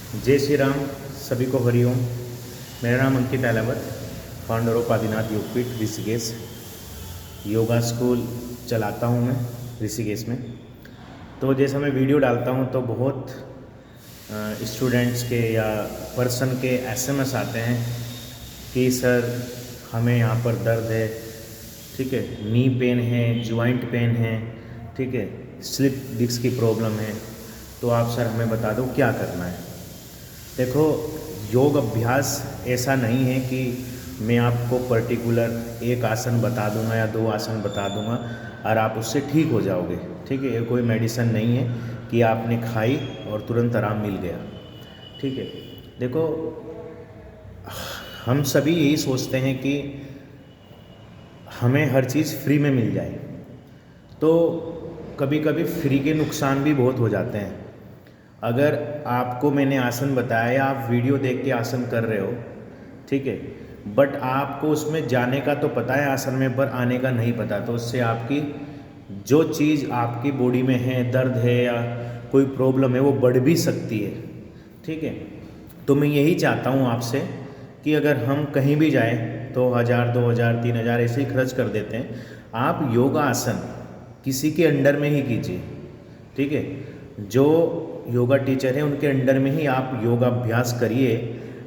जय श्री राम। सभी को हरिओम। मेरा नाम Ankit Ahlawat, founder of Adinath Yogpeeth Rishikesh. Yoga school चलाता हूँ मैं ऋषिकेश में। तो जैसा मैं वीडियो डालता हूँ तो बहुत स्टूडेंट्स के या पर्सन के एसएमएस आते हैं कि सर हमें यहाँ पर दर्द है, ठीक है, नी पेन है, जॉइंट पेन है, ठीक है, स्लिप डिस्क की प्रॉब्लम है, तो आप सर हमें बता दो क्या करना है। देखो, योग अभ्यास ऐसा नहीं है कि मैं आपको पर्टिकुलर एक आसन बता दूंगा या दो आसन बता दूंगा और आप उससे ठीक हो जाओगे, ठीक है। ये कोई मेडिसिन नहीं है कि आपने खाई और तुरंत आराम मिल गया, ठीक है। देखो, हम सभी यही सोचते हैं कि हमें हर चीज़ फ्री में मिल जाए, तो कभी कभी फ्री के नुकसान भी बहुत हो जाते हैं। अगर आपको मैंने आसन बताया या आप वीडियो देख के आसन कर रहे हो, ठीक है, बट आपको उसमें जाने का तो पता है आसन में, पर आने का नहीं पता, तो उससे आपकी जो चीज़ आपकी बॉडी में है, दर्द है या कोई प्रॉब्लम है, वो बढ़ भी सकती है, ठीक है। तो मैं यही चाहता हूँ आपसे कि अगर हम कहीं भी जाएं तो 1000, 2000, 3000 ऐसे ही खर्च कर देते हैं। आप योगा आसन किसी के अंडर में ही कीजिए, ठीक है। जो योगा टीचर है उनके अंडर में ही आप योगा अभ्यास करिए,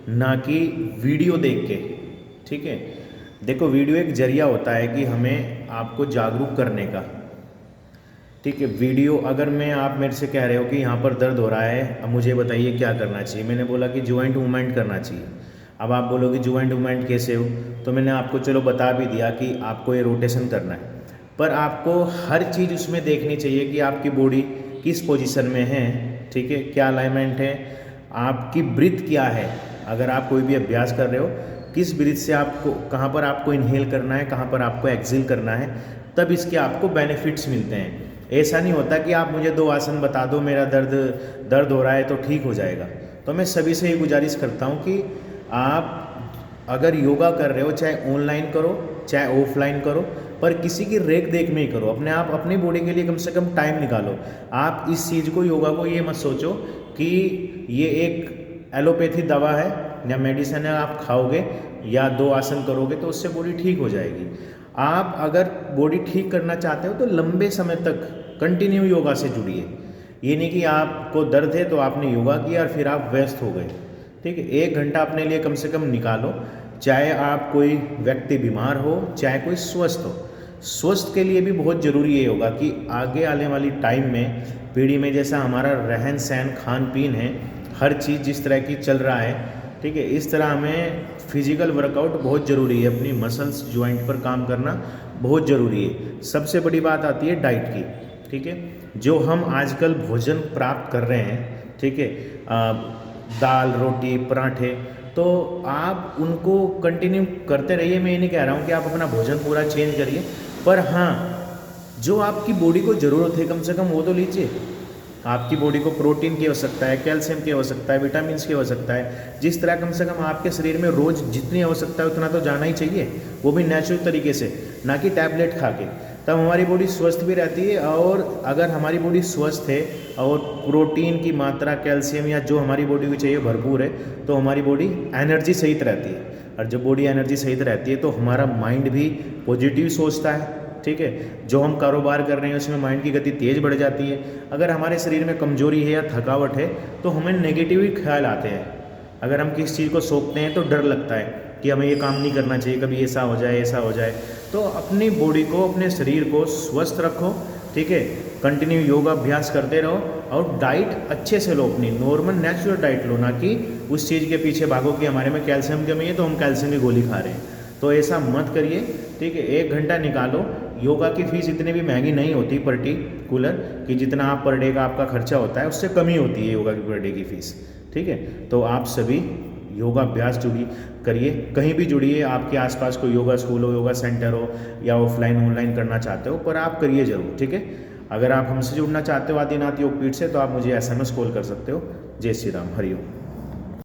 ना कि वीडियो देख के, ठीक है। देखो, वीडियो एक जरिया होता है कि हमें आपको जागरूक करने का, ठीक है। वीडियो अगर आप मेरे से कह रहे हो कि यहाँ पर दर्द हो रहा है, अब मुझे बताइए क्या करना चाहिए। मैंने बोला कि जॉइंट मूवमेंट करना चाहिए। अब आप बोलोगे जॉइंट मूवमेंट कैसे हो, तो मैंने आपको चलो बता भी दिया कि आपको ये रोटेशन करना है, पर आपको हर चीज़ उसमें देखनी चाहिए कि आपकी बॉडी किस पोजीशन में है, ठीक है, क्या अलाइनमेंट है, आपकी ब्रीथ क्या है। अगर आप कोई भी अभ्यास कर रहे हो, किस ब्रीथ से आपको, कहाँ पर आपको इनहेल करना है, कहाँ पर आपको एक्सहेल करना है, तब इसके आपको बेनिफिट्स मिलते हैं। ऐसा नहीं होता कि आप मुझे दो आसन बता दो, मेरा दर्द हो रहा है तो ठीक हो जाएगा। तो मैं सभी से ये गुजारिश करता हूँ कि आप अगर योगा कर रहे हो, चाहे ऑनलाइन करो चाहे ऑफलाइन करो, पर किसी की रेख देख में ही करो। आप अपनी बॉडी के लिए कम से कम टाइम निकालो। आप इस चीज़ को, योगा को, ये मत सोचो कि ये एक एलोपैथी दवा है या मेडिसिन है, आप खाओगे या दो आसन करोगे तो उससे बॉडी ठीक हो जाएगी। आप अगर बॉडी ठीक करना चाहते हो तो लंबे समय तक कंटिन्यू योगा से जुड़िए। ये नहीं कि आपको दर्द है तो आपने योगा किया और फिर आप व्यस्त हो गए, ठीक है। 1 घंटा अपने लिए कम से कम निकालो, चाहे आप कोई व्यक्ति बीमार हो चाहे कोई स्वस्थ हो। स्वस्थ के लिए भी बहुत ज़रूरी है योगा कि आगे आने वाली टाइम में, पीढ़ी में, जैसा हमारा रहन सहन खान पीन है, हर चीज़ जिस तरह की चल रहा है, ठीक है, इस तरह हमें फिजिकल वर्कआउट बहुत ज़रूरी है। अपनी मसल्स जॉइंट पर काम करना बहुत ज़रूरी है। सबसे बड़ी बात आती है डाइट की, ठीक है। जो हम आजकल भोजन प्राप्त कर रहे हैं, ठीक है, दाल रोटी पराठे, तो आप उनको कंटिन्यू करते रहिए। मैं ये नहीं कह रहा हूँ कि आप अपना भोजन पूरा चेंज करिए, पर हाँ, जो आपकी बॉडी को ज़रूरत है कम से कम वो तो लीजिए। आपकी बॉडी को प्रोटीन की आवश्यकता है, कैल्शियम की आवश्यकता है, विटामिन की आवश्यकता है। जिस तरह कम से कम आपके शरीर में रोज़ जितनी आवश्यकता है उतना तो जाना ही चाहिए, वो भी नेचुरल तरीके से, ना कि टैबलेट खा के। तब हमारी बॉडी स्वस्थ भी रहती है। और अगर हमारी बॉडी स्वस्थ है और प्रोटीन की मात्रा, कैल्शियम या जो हमारी बॉडी को चाहिए भरपूर है, तो हमारी बॉडी एनर्जी सहित रहती है। और जब बॉडी एनर्जी सहित रहती है तो हमारा माइंड भी पॉजिटिव सोचता है, ठीक है। जो हम कारोबार कर रहे हैं उसमें माइंड की गति तेज़ बढ़ जाती है। अगर हमारे शरीर में कमजोरी है या थकावट है तो हमें नेगेटिव ही ख्याल आते हैं। अगर हम किसी चीज़ को सोचते हैं तो डर लगता है कि हमें ये काम नहीं करना चाहिए, कभी ऐसा हो जाए ऐसा हो जाए। तो अपनी बॉडी को, अपने शरीर को स्वस्थ रखो, ठीक है। कंटिन्यू योगा अभ्यास करते रहो और डाइट अच्छे से लो, अपनी नॉर्मल नेचुरल डाइट लो, ना कि उस चीज़ के पीछे भागो कि हमारे में कैल्शियम की कमी है तो हम कैल्शियम की गोली खा रहे हैं। तो ऐसा मत करिए, ठीक है। 1 घंटा निकालो। योगा की फ़ीस इतनी भी महंगी नहीं होती पर्टिकुलर, कि जितना आप पर डे का आपका खर्चा होता है उससे कमी होती है योगा की पर डे की फ़ीस, ठीक है। तो आप सभी योगा अभ्यास करिए, कहीं भी जुड़िए। आपके आसपास कोई योगा स्कूल हो, योगा सेंटर हो, या ऑफलाइन ऑनलाइन करना चाहते हो, पर आप करिए ज़रूर, ठीक है। अगर आप हमसे जुड़ना चाहते हो आदिनाथ योगपीठ से, तो आप मुझे SMS कॉल कर सकते हो। जय श्री राम, हरिओम।